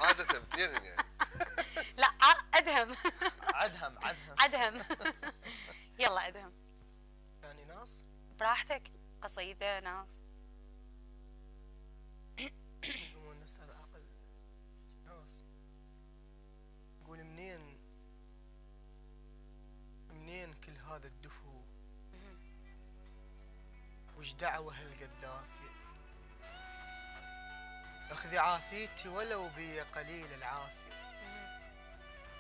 عادة اثنين يعني. لا ادهم. عدهم ادهم. يلا ادهم. يعني ناس براحتك. قصيدة ناس. هو الاستاذ عاقل ناس يقول منين كل هذا الدفو وش دعوة هالقدافي اخذي عافيتي ولو بي قليل العافية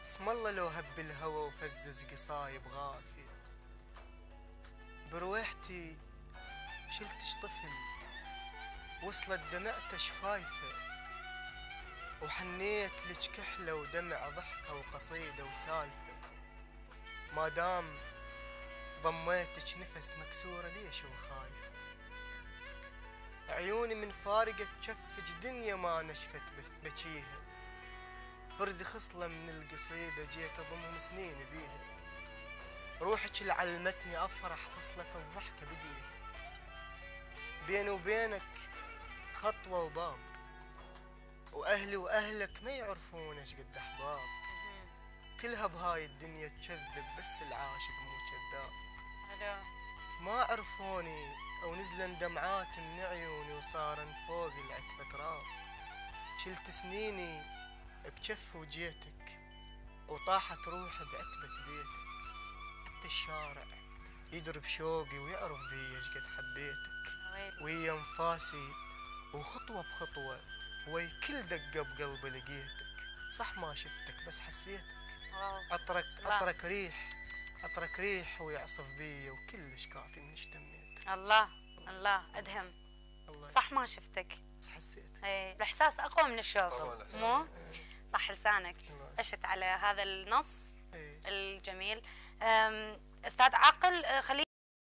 اسم الله لو هب الهوى وفزز قصايب غافية برويحتي شلتش طفل وصلت دمعته شفايفه وحنيت لك كحلة ودمع ضحكة وقصيدة وسالفة ما دام ضميتك نفس مكسورة ليش وخايفة عيوني من فارقة تشفج دنيا ما نشفت بجيها برد خصلة من القصيدة جيت أضمهم سنين بيها روحك اللي علمتني أفرح فصلة الضحكة بديها بيني وبينك خطوة وباب وأهلي وأهلك ما يعرفون إيش قد أحباب كلها بهاي الدنيا تكذب بس العاشق مو كذاب ما عرفوني أو نزلن دمعات من عيوني وصارن فوق العتبة تراب شلت سنيني بجف وجيتك وطاحت روحي بعتبة بيتك حتى الشارع يدري بشوقي ويعرف بي إيش قد حبيتك وهي أنفاسي وخطوة بخطوة وي كل دقة بقلبي لقيتك صح ما شفتك بس حسيتك عطرك ريح ويعصف بي وكلش كافي من اشتميت الله ادهم. الله صح ما شفتك بس حسيت. ايه الاحساس اقوى من الشوق مو صح لسانك اشت على هذا النص الجميل. استاذ عاقل خلينا